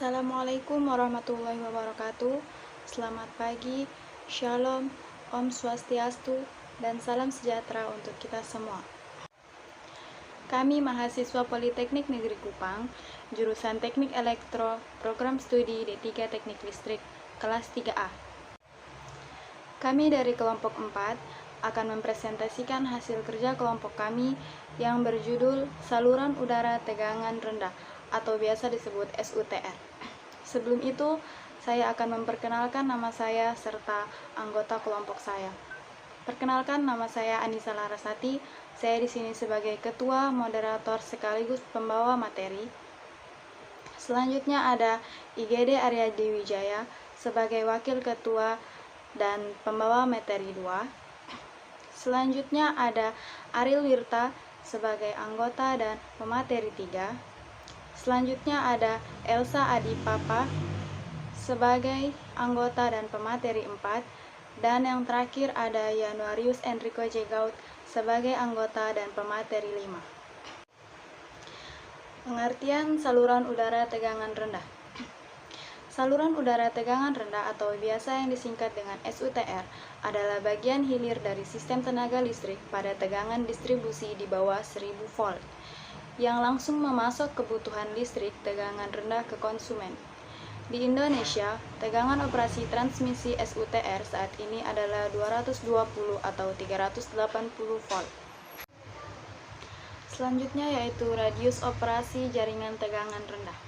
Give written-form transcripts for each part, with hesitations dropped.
Assalamualaikum warahmatullahi wabarakatuh. Selamat pagi, Shalom, Om Swastiastu, dan salam sejahtera untuk kita semua. Kami mahasiswa Politeknik Negeri Kupang, jurusan Teknik Elektro, program studi D3 Teknik Listrik, kelas 3A. Kami dari kelompok 4 akan mempresentasikan hasil kerja kelompok kami yang berjudul Saluran Udara Tegangan Rendah atau biasa disebut SUTR. Sebelum itu, saya akan memperkenalkan nama saya serta anggota kelompok saya. Perkenalkan, nama saya Anissa Larasati. Saya di sini sebagai ketua, moderator sekaligus pembawa materi. Selanjutnya ada IGD Arya Dewijaya sebagai wakil ketua dan pembawa materi 2. Selanjutnya ada Ariel Wirta sebagai anggota dan pemateri 3. Selanjutnya ada Elsa Adipapa sebagai anggota dan pemateri 4. Dan yang terakhir ada Januarius Enrico Jegaut sebagai anggota dan pemateri 5. Pengertian saluran udara tegangan rendah. Saluran udara tegangan rendah atau biasa yang disingkat dengan SUTR adalah bagian hilir dari sistem tenaga listrik pada tegangan distribusi di bawah 1000 volt yang langsung memasok kebutuhan listrik tegangan rendah ke konsumen. Di Indonesia, tegangan operasi transmisi SUTR saat ini adalah 220 atau 380 volt. Selanjutnya yaitu radius operasi jaringan tegangan rendah.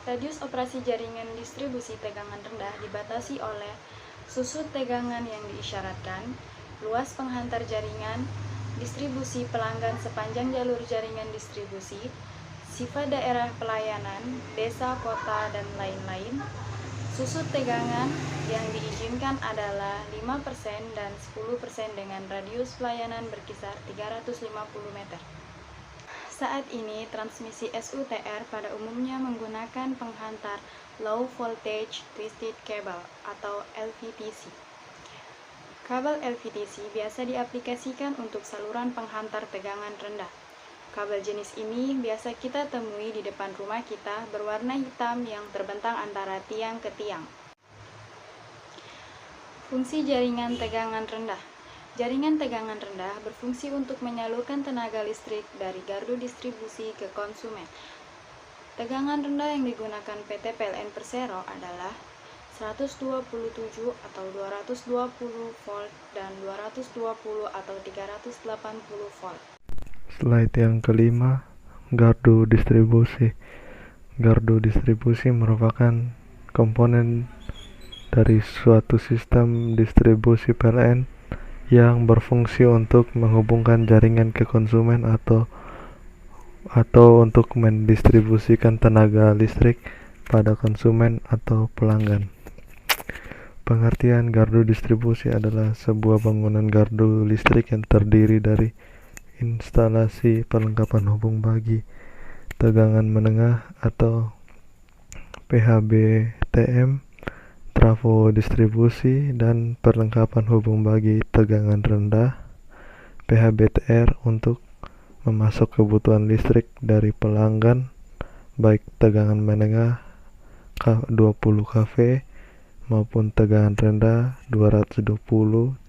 Radius operasi jaringan distribusi tegangan rendah dibatasi oleh susut tegangan yang diisyaratkan, luas penghantar jaringan, distribusi pelanggan sepanjang jalur jaringan distribusi, sifat daerah pelayanan, desa, kota, dan lain-lain. Susut tegangan yang diizinkan adalah 5% dan 10% dengan radius pelayanan berkisar 350 meter. Saat ini, transmisi SUTR pada umumnya menggunakan penghantar Low Voltage Twisted Cable atau LVTC. Kabel LVTC biasa diaplikasikan untuk saluran penghantar tegangan rendah. Kabel jenis ini biasa kita temui di depan rumah kita berwarna hitam yang terbentang antara tiang ke tiang. Fungsi jaringan tegangan rendah. Jaringan tegangan rendah berfungsi untuk menyalurkan tenaga listrik dari gardu distribusi ke konsumen. Tegangan rendah yang digunakan PT PLN Persero adalah 127 atau 220 volt dan 220 atau 380 volt. Slide yang kelima, gardu distribusi. Gardu distribusi merupakan komponen dari suatu sistem distribusi PLN yang berfungsi untuk menghubungkan jaringan ke konsumen atau untuk mendistribusikan tenaga listrik pada konsumen atau pelanggan. Pengertian gardu distribusi adalah sebuah bangunan gardu listrik yang terdiri dari instalasi perlengkapan hubung bagi tegangan menengah atau PHBTM, trafo distribusi, dan perlengkapan hubung bagi tegangan rendah PHBTR untuk memasok kebutuhan listrik dari pelanggan baik tegangan menengah 20 kV maupun tegangan rendah 220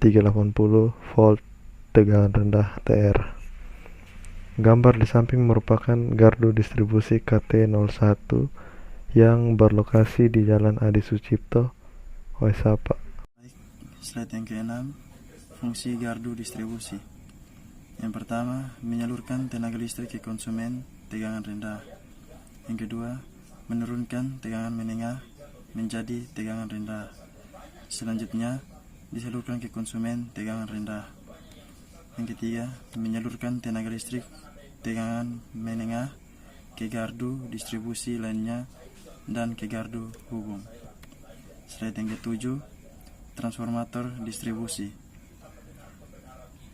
380 volt tegangan rendah TR. Gambar di samping merupakan gardu distribusi KT01 yang berlokasi di Jalan Adi Sucipto, Waisapa. Slide yang ke-6, fungsi gardu distribusi. Yang pertama, menyalurkan tenaga listrik ke konsumen tegangan rendah. Yang kedua, menurunkan tegangan menengah menjadi tegangan rendah. Selanjutnya, disalurkan ke konsumen tegangan rendah. Yang ketiga, menyalurkan tenaga listrik tegangan menengah ke gardu distribusi lainnya dan ke gardu hubung. Slide yang ke-7, transformator distribusi.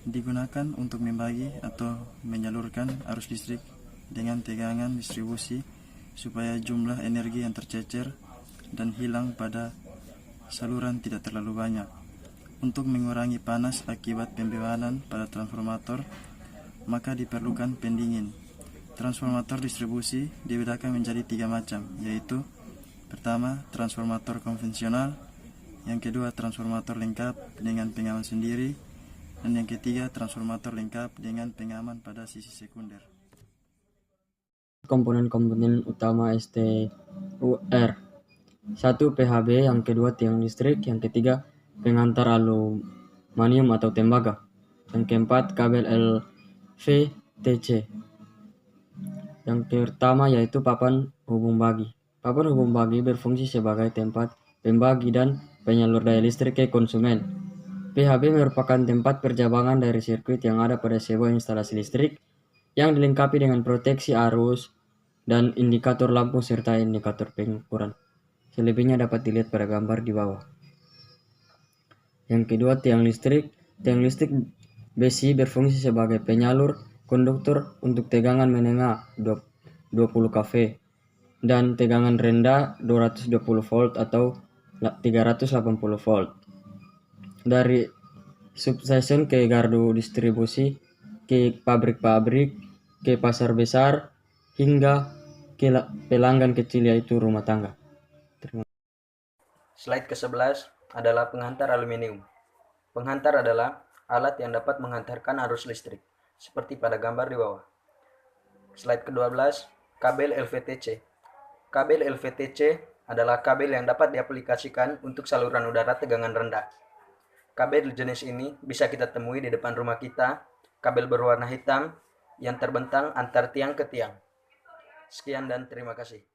Digunakan untuk membagi atau menyalurkan arus listrik dengan tegangan distribusi supaya jumlah energi yang tercecer dan hilang pada saluran tidak terlalu banyak. Untuk mengurangi panas akibat pembebanan pada transformator, maka diperlukan pendingin. Transformator distribusi dibedakan menjadi 3 macam, yaitu Pertama, transformator konvensional. Yang kedua, transformator lengkap dengan pengaman sendiri. Dan yang ketiga, transformator lengkap dengan pengaman pada sisi sekunder. Komponen-komponen utama STUR. 1. PHB, yang kedua tiang listrik, yang ketiga pengantar aluminium atau tembaga, yang keempat kabel LVTC. Yang pertama yaitu papan hubung bagi. Papan hubung bagi berfungsi sebagai tempat pembagi dan penyalur daya listrik ke konsumen. PHB merupakan tempat percabangan dari sirkuit yang ada pada sebuah instalasi listrik yang dilengkapi dengan proteksi arus dan indikator lampu serta indikator pengukuran. Selebihnya dapat dilihat pada gambar di bawah. Yang kedua, tiang listrik. Tiang listrik besi berfungsi sebagai penyalur konduktor untuk tegangan menengah 20 kV dan tegangan rendah 220 volt atau 380 volt. Dari substation ke gardu distribusi, ke pabrik-pabrik, ke pasar besar, hingga ke pelanggan kecil yaitu rumah tangga. Slide ke-11 adalah penghantar aluminium. Penghantar adalah alat yang dapat menghantarkan arus listrik, seperti pada gambar di bawah. Slide ke-12, kabel LVTC. Kabel LVTC adalah kabel yang dapat diaplikasikan untuk saluran udara tegangan rendah. Kabel jenis ini bisa kita temui di depan rumah kita, kabel berwarna hitam yang terbentang antar tiang ke tiang. Sekian dan terima kasih.